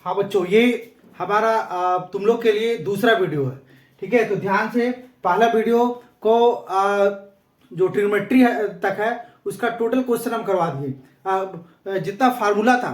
हाँ बच्चों, ये हमारा तुम लोग के लिए दूसरा वीडियो है। ठीक है, तो ध्यान से पहला वीडियो को जो ट्रिग्नोमेट्री तक है उसका टोटल क्वेश्चन हम करवा दिए, जितना फार्मूला था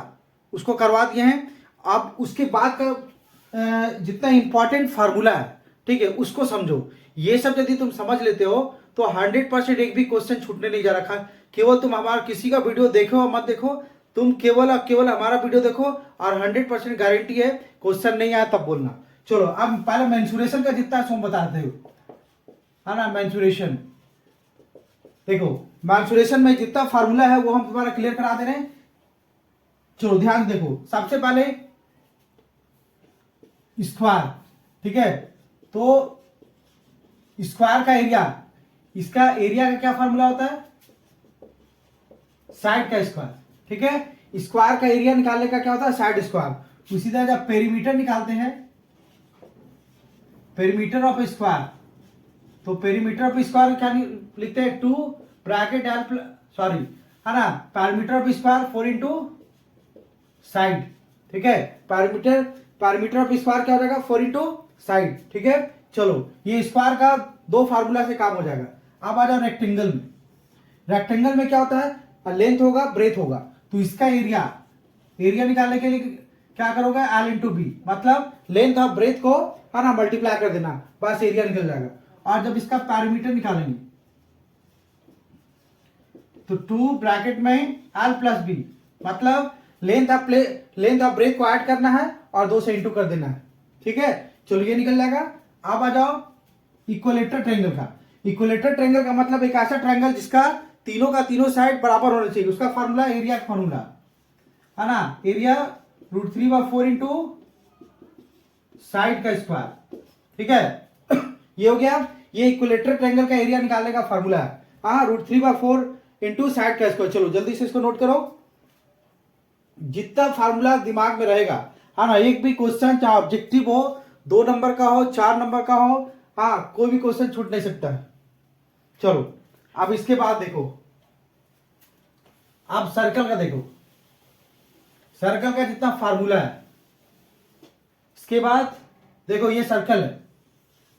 उसको करवा दिए हैं। अब उसके बाद का जितना इम्पोर्टेंट फार्मूला है, ठीक है, उसको समझो। ये सब यदि तुम समझ लेते हो तो 100% एक भी क्वेश्चन छूटने नहीं जा रखा। केवल तुम हमारा किसी का वीडियो देखो और मत देखो, तुम केवल और केवल हमारा वीडियो देखो और 100% गारंटी है क्वेश्चन नहीं आया तब बोलना। चलो, अब पहले मेंसुरेशन का जितना तुम बताते हो, है ना। मेंसुरेशन देखो, मेंसुरेशन में जितना फार्मूला है वो हम तुम्हारा क्लियर करा दे रहे हैं। चलो ध्यान देखो, सबसे पहले स्क्वायर, ठीक है। तो स्क्वायर का एरिया, इसका एरिया का क्या फार्मूला होता है? साइड का स्क्वायर, ठीक है। स्क्वायर का एरिया निकालने का क्या होता है? Side square. उसी तरह जब पेरीमीटर निकालते हैं, पेरीमीटर ऑफ स्क्वायर, तो पेरीमीटर ऑफ स्क्वायर क्या लिखते हैं? 2 ब्रैकेट एल, सॉरी, है ना, parameter of square 4 into side, ठीक है। पैरामीटर ऑफ स्क्वायर क्या हो जाएगा? 4 इंटू साइड, ठीक है। चलो, ये स्क्वायर का दो फार्मूला से काम हो जाएगा। अब आ जाओ रेक्टेंगल में। रेक्टेंगल में क्या होता है? लेंथ होगा, ब्रेथ होगा, तो इसका एरिया निकालने के लिए क्या करोगे? एल इंटू बी, मतलब लेंथ और ब्रेथ को, है ना, मल्टीप्लाई कर देना, बस एरिया निकल जाएगा। और जब इसका पैरामीटर निकालेंगे तो 2 ब्रैकेट में एल प्लस बी, मतलब लेंथ और ब्रेथ को ऐड करना है और 2 से इंटू कर देना है, ठीक है। चलो, ये निकल जाएगा। अब आ जाओ इक्विलेटरल ट्रायंगल का। इक्विलेटरल ट्रायंगल का मतलब एक ऐसा ट्रायंगल जिसका तीनों का तीनों साइड बराबर होना चाहिए। उसका फार्मूला एरिया का फार्मूला, है ना, एरिया √3/4 इंटू साइड का स्क्वायर, ठीक है। ये हो गया, ये इक्विलेटरल ट्रायंगल का एरिया निकालने का फार्मूला है। हाँ, √3/4 इंटू साइड का स्क्वायर। चलो जल्दी से इसको नोट करो, जितना फार्मूला दिमाग में रहेगा, है ना। एक भी क्वेश्चन, चाहे ऑब्जेक्टिव हो, 2 नंबर का हो, 4 नंबर का हो, हाँ, कोई भी क्वेश्चन छूट नहीं सकता है। चलो, अब इसके बाद देखो, अब सर्कल का देखो। सर्कल का जितना फार्मूला है, इसके बाद देखो, ये सर्कल है,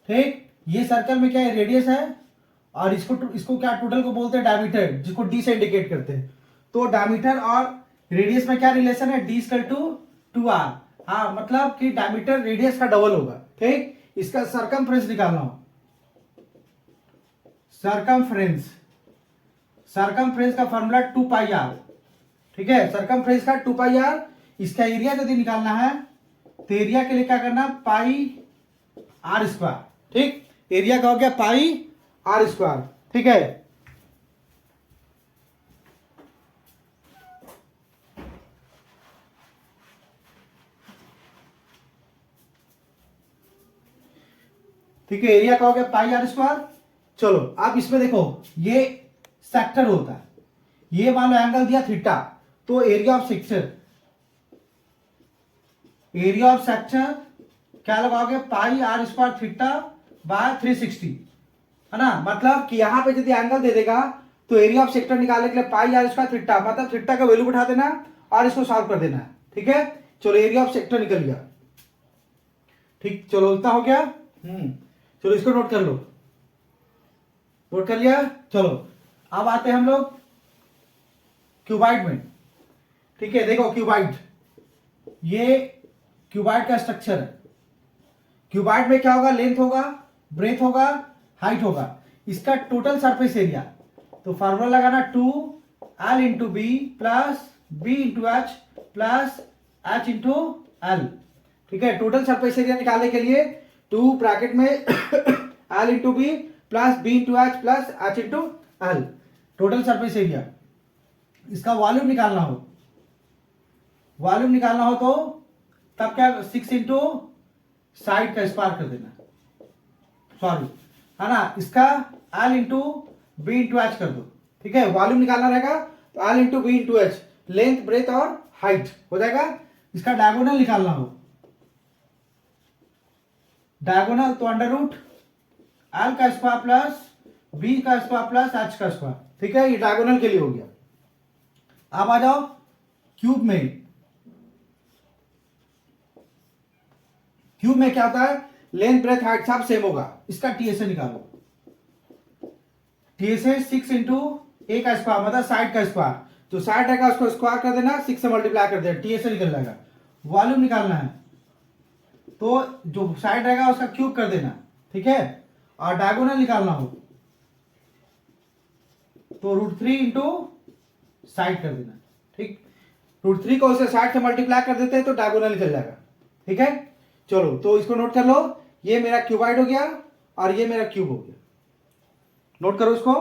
ठीक। ये सर्कल में क्या है? रेडियस है, और इसको क्या, टोटल को बोलते हैं डायमीटर, जिसको डी से इंडिकेट करते हैं। तो डायमीटर और रेडियस में क्या रिलेशन है? D equal to 2r। हाँ, मतलब कि डायमीटर रेडियस का डबल होगा, ठीक। इसका सरकमफ्रेंस निकालना हो, सरकमफ्रेंस का फॉर्मूला 2πr, ठीक है। सरकमफ्रेंस का 2πr। इसका एरिया यदि निकालना है तो एरिया के लिए क्या करना? πr², ठीक। एरिया का हो गया πr², ठीक है। ठीक है, एरिया का हो गया πr²। चलो, अब इसमें देखो, ये सेक्टर होता है। ये मान लो एंगल दिया थीटा, तो एरिया ऑफ सेक्टर क्या लगाओगे? πr² थीटा बाय 360, है ना। मतलब कि यहां पे यदि एंगल दे देगा तो एरिया ऑफ सेक्टर निकालने के लिए πr² थीटा, मतलब थीटा का वैल्यू बैठा देना और इसको सॉल्व कर देना है, ठीक है। चलो, एरिया ऑफ सेक्टर निकल गया, ठीक। चलो, इतना हो गया। चलो, इसको नोट कर लो, नोट कर लिया। चलो, अब आते हैं हम लोग क्यूबाइड में, ठीक है। देखो, क्यूबाइड, ये क्यूबाइड का स्ट्रक्चर है। क्यूबाइड में क्या होगा? लेंथ होगा, ब्रेथ होगा, हाइट होगा, इसका टोटल सरफेस एरिया। तो फार्मूला लगाना 2l into B plus B into H plus H into L, ठीक है। टोटल सरफेस एरिया निकालने के लिए 2 ब्रैकेट में l into B plus B into H plus H into L, total surface area. इसका volume निकालना हो तो तब क्या? 6 इंटू साइड का स्क्वायर कर देना, सॉरी, है ना। इसका l into B into H कर दो, ठीक है। वॉल्यूम निकालना रहेगा तो l into B into H, length, breadth और हाइट हो जाएगा। इसका डायगोनल निकालना हो, डायगोनल, तो √l का स्क्वायर प्लस b का स्क्वायर प्लस h का स्क्वायर, ठीक है। ये डायगोनल के लिए हो गया। अब आ जाओ क्यूब में। क्यूब में क्या होता है, लेंथ ब्रेथ हाइट सब सेम होगा। इसका टीएसए निकालो, टीएसए 6 इंटू ए का स्क्वायर मतलब साइड का स्क्वायर, जो साइड रहेगा उसको स्क्वायर कर देना, 6 से मल्टीप्लाई कर देना, टीएसए निकल जाएगा। वॉल्यूम निकालना है तो जो साइड रहेगा उसका क्यूब कर देना, ठीक है। और डायगोनल निकालना हो तो √3 इंटू साइड कर देना, ठीक। √3 को उसे साइड से मल्टीप्लाई कर देते हैं तो डायगोनल निकल जाएगा, ठीक है। चलो तो इसको नोट कर लो, ये मेरा क्यूबाइड हो गया और ये मेरा क्यूब हो गया, नोट करो इसको।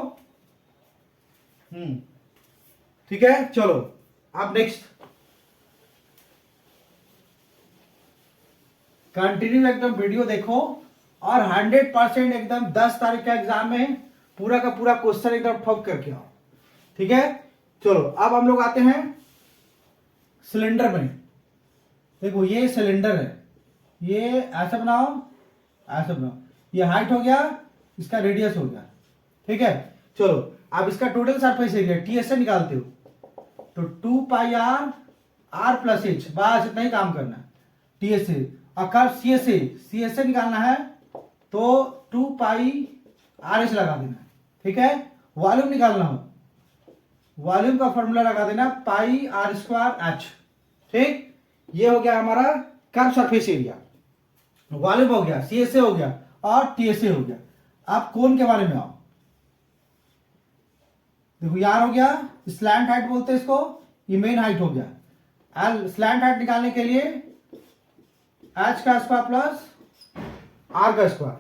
ठीक है। चलो अब नेक्स्ट कंटिन्यू एकदम वीडियो देखो और 100% एकदम 10 तारीख का एग्जाम में पूरा का पूरा क्वेश्चन एकदम ठोक करके आओ, ठीक है। चलो अब हम लोग आते हैं सिलेंडर में। देखो ये सिलेंडर है, ये ऐसा बनाओ, ऐसा बनाओ, ये हाइट हो गया, इसका रेडियस हो गया, ठीक है। चलो अब इसका टोटल सरफेस एरिया टीएसए निकालते हो तो 2 pi are are plus H, बस इतना ही काम करना है। टीएसए और कर्व सीएसए, सीएसए निकालना है तो 2 पाई आर एच लगा देना, ठीक है। वॉल्यूम निकालना हो, वॉल्यूम का फॉर्मूला लगा देना पाई आर स्क्वायर एच, ठीक। ये हो गया हमारा कर्व सरफेस एरिया, वॉल्यूम हो गया, सीएसए हो गया और टीएसए हो गया। अब कोण के बारे में आओ, देखो यार हो गया, स्लैंट हाइट बोलते हैं इसको, ये मेन हाइट हो गया। एल स्लैंट हाइट निकालने के लिए एच का स्क्वायर प्लस आर का स्क्वायर,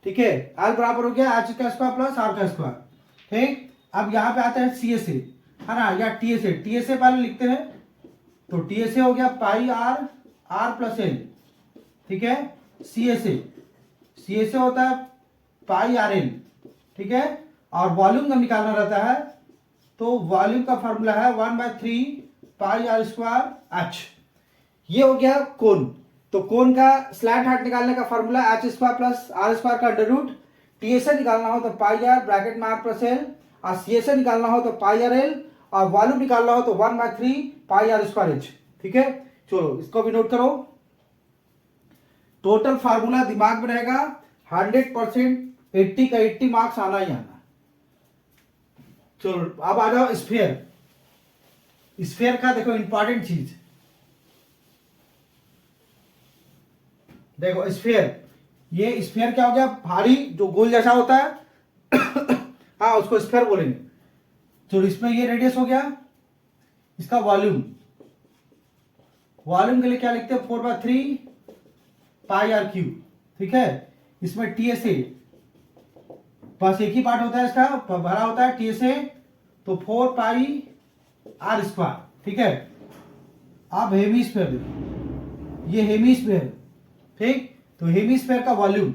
ठीक है। एल बराबर हो गया एच का स्क्वायर प्लस आर का स्क्वायर, ठीक। अब यहां पे आता है सीएसए, है ना, या टीएसए, टीएसए पहले लिखते हैं तो टीएसए हो गया पाई आर आर प्लस एल, ठीक है। सीएसए, सीएसए होता है पाई आर एल, ठीक है। और वॉल्यूम का निकालना रहता है तो वॉल्यूम का फॉर्मूला है 1/3 पाई आर स्क्वायर एच। ये हो गया कोण, तो कोण का स्लैंट हाइट निकालने का formula H square plus R square का अंडर रूट, टीएसए निकालना हो तो पाई आर ब्रैकेट में आर प्लस एल, और सीएसए निकालना हो तो पाई आर एल, और वॉल्यूम निकालना हो तो 1/3 पाई आर स्क्वायर एच, ठीक है। चलो इसको भी नोट करो, टोटल फार्मूला दिमाग में रहेगा, 100% 80 का 80 मार्क्स आना ही आना। चलो अब आ जाओ स्फीयर। स्फीयर का देखो इंपॉर्टेंट चीज, देखो स्फीयर, ये स्फीयर क्या हो गया, भारी जो गोल जैसा होता है हाँ उसको स्फीयर बोलेंगे। तो इसमें ये रेडियस हो गया, इसका वॉल्यूम, वॉल्यूम के लिए क्या लिखते हैं 4/3 पाई आर क्यूब, ठीक है। इसमें टीएसए बस एक ही पार्ट होता है इसका, भरा होता है टीएसए, तो 4 पाई आर स्क्वायर, ठीक है। अब हेमीस्फीयर देखो, ये हेमीस्फीयर, ठीक। तो हेमीस्फीयर का वॉल्यूम,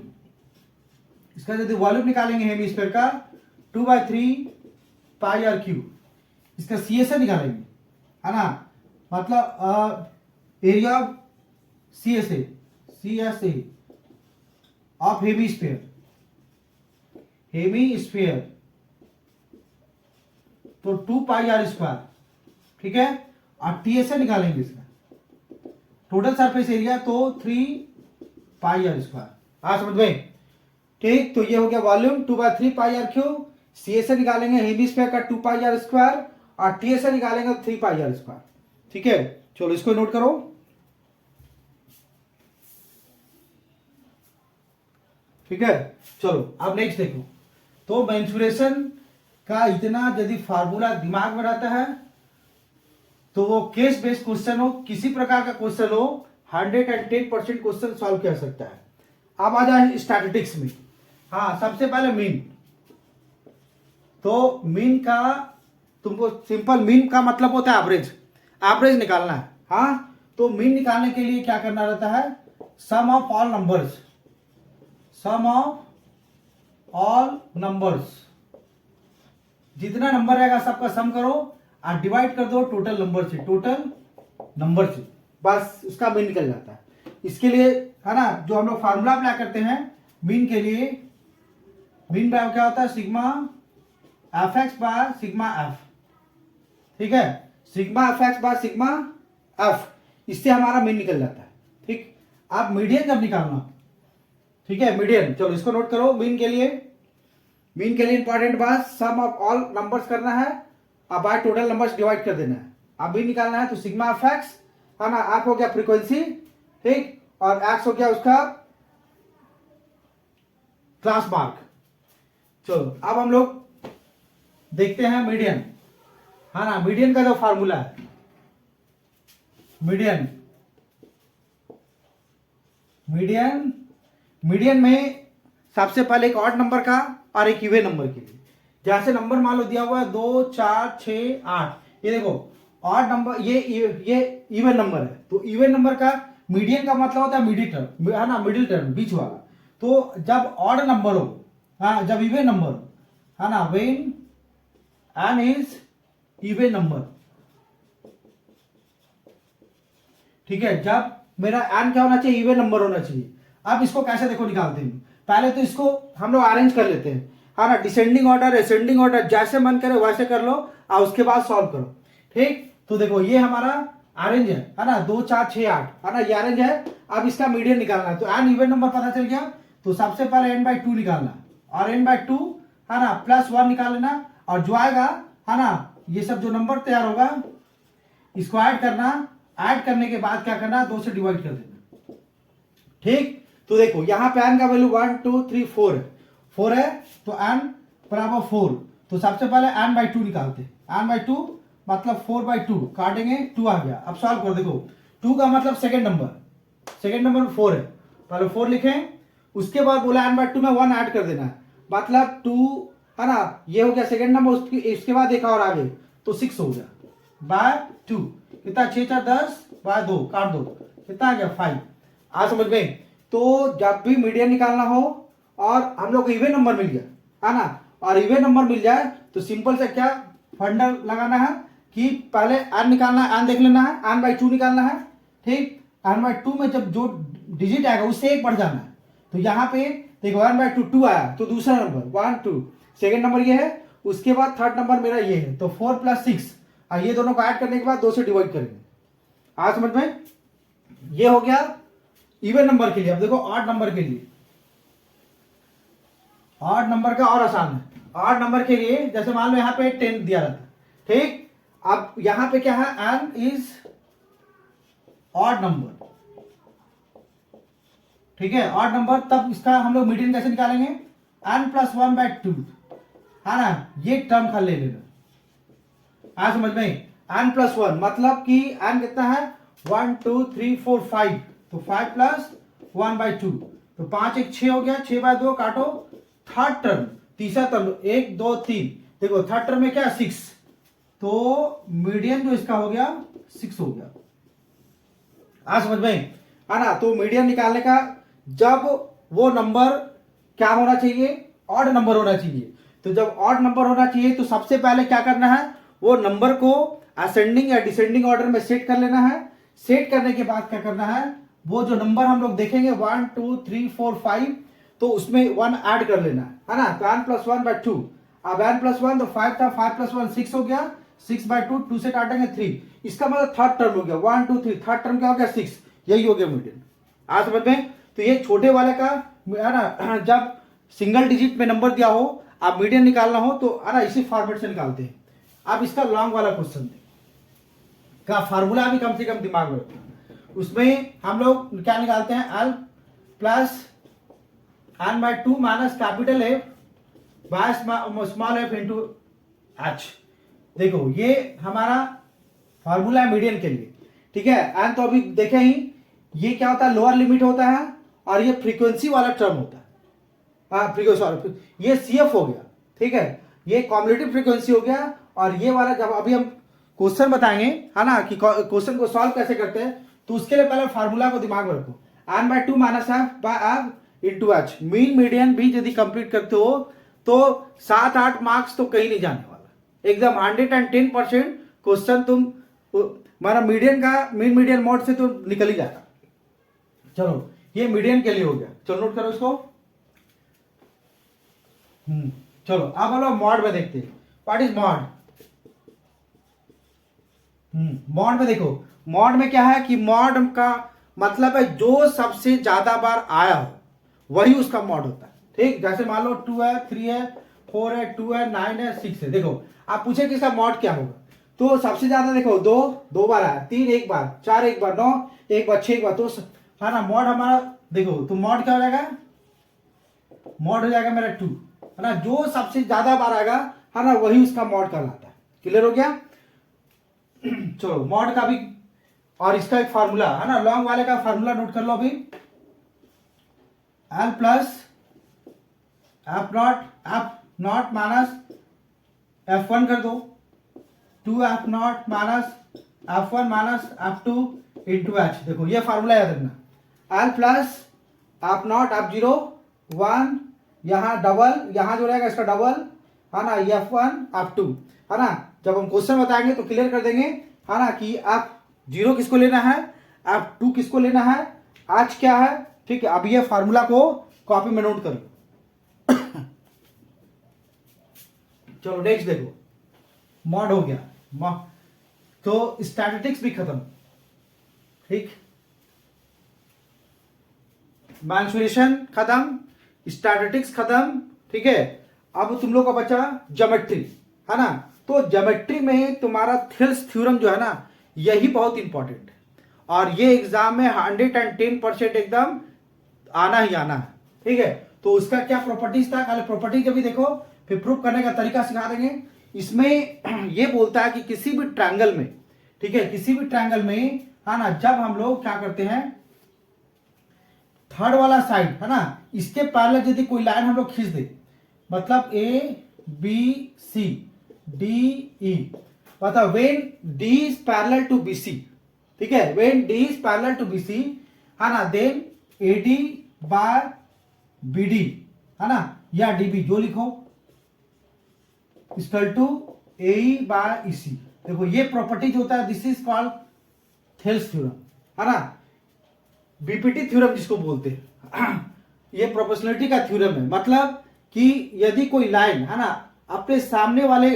इसका यदि वॉल्यूम निकालेंगे हेमीस्फीयर का 2/3 पाई आर क्यूब, इसका सीएसए निकालेंगे, है ना, मतलब area of CSA, CSA of hemisphere, hemisphere तो 2 पाई आर स्क्वायर, ठीक है। और टीएसए निकालेंगे इसका टोटल सरफेस एरिया तो 3 पाई आर स्क्वायर, आ समझ में, ठीक। तो ये हो गया volume 2/3 pi R cube, CSA निकालेंगे हेमीस्फीयर का 2 पाई आर स्क्वायर, और टीएसए निकालेंगे 3 पाई आर स्क्वायर, ठीक है। चलो इसको नोट करो, ठीक है। चलो अब नेक्स्ट देखो, तो मेंसुरेशन का इतना यदि फार्मूला दिमाग में रहता है तो वो केस बेस्ड क्वेश्चन हो, किसी प्रकार का क्वेश्चन हो, 110% क्वेश्चन सॉल्व किया सकता है। अब आ जाए स्टैटिस्टिक्स में, हाँ सबसे पहले मीन, तो मीन का तुमको सिंपल, मीन का मतलब होता है एवरेज, एवरेज निकालना है, हाँ। तो मीन निकालने के लिए क्या करना रहता है, sum of all numbers, sum of all numbers, जितना नंबर रहेगा सबका सम करो और डिवाइड कर दो टोटल नंबर से, टोटल नंबर से, बस उसका मीन निकल जाता है। इसके लिए है ना, जो हम लोग फार्मूला अप्लाई करते हैं मीन के लिए, मीन बाय क्या होता है, sigma F x by sigma F, ठीक है। Sigma F x by sigma F, इससे हमारा मीन निकल जाता है, ठीक। आप मीडियन जब निकालना, ठीक है, मीडियन, चलो इसको नोट करो। मीन के लिए इंपॉर्टेंट बात, सम ऑफ ऑल नंबर्स करना है, अब बाय टोटल नंबर्स डिवाइड कर देना है। अब भी निकालना है तो सिग्मा ऑफ एक्स, है ना, आप हो गया फ्रीक्वेंसी, ठीक, और एक्स हो गया उसका क्लास मार्क। चलो अब हम लोग देखते हैं मीडियन, है ना। मीडियन का जो फार्मूला है, मीडियन में सबसे पहले एक ऑड नंबर का और एक इवन नंबर के लिए, जैसे नंबर मान लो दिया हुआ है 2 4 6 8, ये देखो ऑड नंबर, ये इवन नंबर है, तो इवन नंबर का मीडियन का मतलब होता है मिडिल टर्म, है ना, मिडिल टर्म, बीच वाला। तो जब ऑड नंबर हो, हाँ, जब इवन नंबर हो, है ना, when n is even number, ठीक है, जब मेरा n क्या होना चाहिए, इवन नंबर होना चाहिए। अब इसको कैसे देखो निकालते हैं, पहले तो इसको हम लोग अरेंज कर लेते हैं, है ना, डिसेंडिंग ऑर्डर असेंडिंग ऑर्डर, जैसे मन करे वैसे कर लो और उसके बाद सॉल्व करो, ठीक। तो देखो ये हमारा अरेंज है ना, 2 4 6 8, है ना, ये अरेंज है। अब इसका मीडियन निकालना है, तो n इवन नंबर पता चल गया, तो सबसे पहले n/2 निकालना, और n/2, है ना, +1 निकाल लेना, और जो आएगा, है ना, ये सब जो नंबर तैयार होगा इसको ऐड करना, ऐड करने के बाद क्या करना, 2 से डिवाइड कर देना, ठीक। तो देखो यहाँ पे n का वैल्यू 1 2 3 4 है, 4 है, तो n बराबर 4, तो सबसे पहले n/2 निकालते हैं, n/2 मतलब 4/2 काटेंगे, 2 आ गया। अब सॉल्व कर, देखो 2 का मतलब सेकंड नंबर 4 है, पहले 4 लिखें, उसके बाद बोला n/2 में 1 ऐड कर देना है, मतलब 2, है ना, ये हो गया सेकंड नंबर, इसके बाद एक और आगे, तो 6 हो गया बाय 2, कितना 6 4 10 बाय 2 काट दो, कितना आ गया 5। आज समझ में। तो जब भी मीडियन निकालना हो और हम लोग को इवन नंबर मिल गया, है ना, और इवन नंबर मिल जाए तो सिंपल से क्या फंडा लगाना है कि पहले n निकालना है, n देख लेना है, n/2 निकालना है, ठीक। n/2 में जब जो डिजिट आएगा उससे एक बढ़ जाना है, तो यहाँ पे देखो 1/2 2 आया, तो दूसरा नंबर 1 2, सेकेंड नंबर ये है, उसके बाद थर्ड नंबर मेरा ये है, तो 4 + 6, और ये दोनों को ऐड करने के बाद 2 से डिवाइड करेंगे। आज समझ में, ये हो गया इवन नंबर के लिए। अब देखो ऑड नंबर के लिए, ऑड नंबर का और आसान है। ऑड नंबर के लिए जैसे मान लो यहाँ पे 10 दिया रहता है, ठीक। अब यहाँ पे क्या है, n इज ऑड नंबर, ठीक है, ऑड नंबर, तब इसका हम लोग मीडियन कैसे निकालेंगे, n + 1/2, है ना, ये टर्म खा ले लेना। आज समझ में, n + 1 मतलब कि n कितना है, 1 2 3 4 5, तो 5 + 1/2, तो 5 1 6 हो गया, 6/2 काटो, थर्ड टर्म, तीसरा टर्म 1 2 3, देखो थर्ड टर्म में क्या 6, तो मीडियन जो इसका हो गया 6 हो गया। आज समझ में, है ना। तो मीडियन निकालने का, जब वो नंबर क्या होना चाहिए, ऑड नंबर होना चाहिए। तो जब ऑड नंबर होना चाहिए तो सबसे पहले क्या करना है, वो नंबर को असेंडिंग या डिसेंडिंग ऑर्डर में सेट कर लेना है। सेट करने के बाद क्या करना है, वो जो नंबर हम लोग देखेंगे 1 2 3 4 5, तो उसमें 1 ऐड कर लेना है ना, तो n + 1/2, अब n + 1 तो 5 था, 5 + 1 6 हो गया, 6/2, 2 से काटेंगे 3, इसका मतलब थर्ड टर्म हो गया, 1 2 3, थर्ड टर्म क्या हो गया 6, यही हो गया मीडियन। आज समझ में। तो ये छोटे वाले का, है ना, जब सिंगल डिजिट में नंबर दिया हो, आप मीडियन निकालना हो तो, है ना, इसी फॉर्मेट से निकालते हैं। अब इसका लॉन्ग वाला क्वेश्चन का फार्मूला भी कम से कम दिमाग में रखना, उसमें हम लोग क्या निकालते हैं, l + n/2 - capital F by small f into h। देखो ये हमारा फार्मूला है मीडियन के लिए, ठीक है। n तो अभी देखे ही, ये क्या होता है, लोअर लिमिट होता है, और ये फ्रीक्वेंसी वाला टर्म होता है, हाँ फ्रीक्वेंसी, ये CF हो गया, ठीक है, ये कॉम्युलेटिव फ्रीक्वेंसी हो गया। और ये वाला जब अभी हम क्वेश्चन बताएंगे, है ना, कि क्वेश्चन को सॉल्व कैसे करते हैं, तो उसके लिए पहले फार्मूला को दिमाग में रखो, n/2 - f/f into h। Mean median भी यदि कंप्लीट करते हो तो 7 8 मार्क्स तो कहीं नहीं जाने वाला, एकदम 110% क्वेश्चन तुम हमारा मीडियन का, मीडियन मोड से तो निकल ही जाएगा। चलो ये मीडियन के लिए हो गया, चलो नोट करो इसको। चलो अब हम लोग मॉड में देखते हैं, व्हाट इज मॉड। मॉड में देखो, मॉड में क्या है कि मॉड का मतलब है जो सबसे ज्यादा बार आया हो वही उसका मॉड होता है। ठीक, जैसे मान लो 2 है, 3 है, 4 है, 2 है, 9 है, 6 है। देखो आप पूछे कि इसका मॉड क्या होगा, तो सबसे ज्यादा देखो 2 बार आया, 3 एक बार, 4 एक बार, 9 एक बार, 6 एक बार, तो है ना मॉड हमारा। देखो तो मॉड क्या हो जाएगा, मॉड हो जाएगा मेरा 2, है ना। जो सबसे ज्यादा बार आएगा है ना वही उसका मॉड कहलाता है। क्लियर हो गया। चलो मॉड का भी, और इसका एक फार्मूला है ना, लॉन्ग वाले का फार्मूला नोट कर लो अभी। L plus F not minus F1 कर दो, 2 F0 minus F1 minus F2 into H। देखो ये फार्मूला याद रखना, एल प्लस F0 F0 1, यहाँ डबल, यहाँ जो रहेगा इसका डबल, है ना, F1 F2, है ना। जब हम क्वेश्चन बताएंगे तो क्लियर कर देंगे, है ना, कि F0 किसको लेना है, F2 किसको लेना है, H क्या है। ठीक है, अब ये फार्मूला को कॉपी में नोट करो। चलो नेक्स्ट देखो, मॉड हो गया, तो स्टैटिस्टिक्स भी खत्म। ठीक, मैंसुरेशन खत्म, स्टैटिस्टिक्स खत्म। ठीक है, अब तुम लोग का बचा ज्योमेट्री, है ना। तो ज्योमेट्री में तुम्हारा थेल्स थ्योरम जो है ना, यही बहुत इंपॉर्टेंट है, और ये एग्जाम में 110% एकदम आना ही आना है। ठीक है, तो उसका क्या प्रॉपर्टीज था, पहले प्रॉपर्टीज अभी देखो, फिर प्रूफ करने का तरीका सिखा देंगे। इसमें ये बोलता है कि किसी भी ट्रायंगल में, ठीक है, किसी भी ट्रायंगल में, है ना, जब हम लोग क्या करते हैं, थर्ड वाला साइड, है ना, इसके पैरेलल यदि कोई लाइन हम लोग खींच दे, मतलब ABC DE, मतलब when D is parallel to BC, ठीक है, when D is parallel to BC, है ना, देन AD बाय BD, है ना, या DB जो लिखो, equal to AE by EC। देखो ये प्रॉपर्टी जो होता है, this is called Thales theorem, है ना, बीपीटी थ्योरम जिसको बोलते हैं। ये प्रोपोर्शनलिटी का थ्योरम है, मतलब कि यदि कोई लाइन, है ना, अपने सामने वाले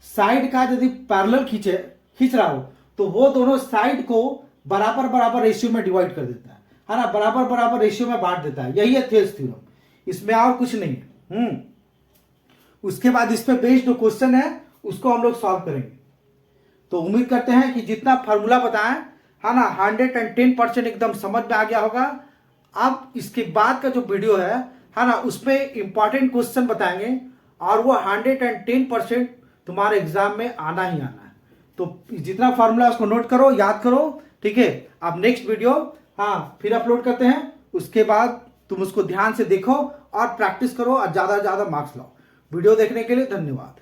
साइड का यदि पैरेलल खींच रहा हो, तो वो दोनों साइड को बराबर बराबर रेशियो में डिवाइड कर देता है ना, बराबर बराबर रेशियो में बांट देता है। यही है थेल्स थ्योरम, इसमें और कुछ नहीं है। उसके बाद इस पे बेस्ड जो क्वेश्चन है उसको हम लोग सॉल्व करेंगे। तो उम्मीद करते हैं कि जितना फार्मूला बताएं, है ना, 110% एकदम समझ में आ गया होगा। अब इसके बाद का जो वीडियो है ना, उसमें इंपॉर्टेंट क्वेश्चन बताएंगे, और वो 110% तुम्हारे एग्जाम में आना ही आना है। तो जितना फार्मूला उसको नोट करो, याद करो। ठीक है, अब नेक्स्ट वीडियो फिर अपलोड करते हैं, उसके बाद तुम उसको ध्यान से देखो और प्रैक्टिस करो और ज्यादा से ज्यादा मार्क्स लाओ। वीडियो देखने के लिए धन्यवाद।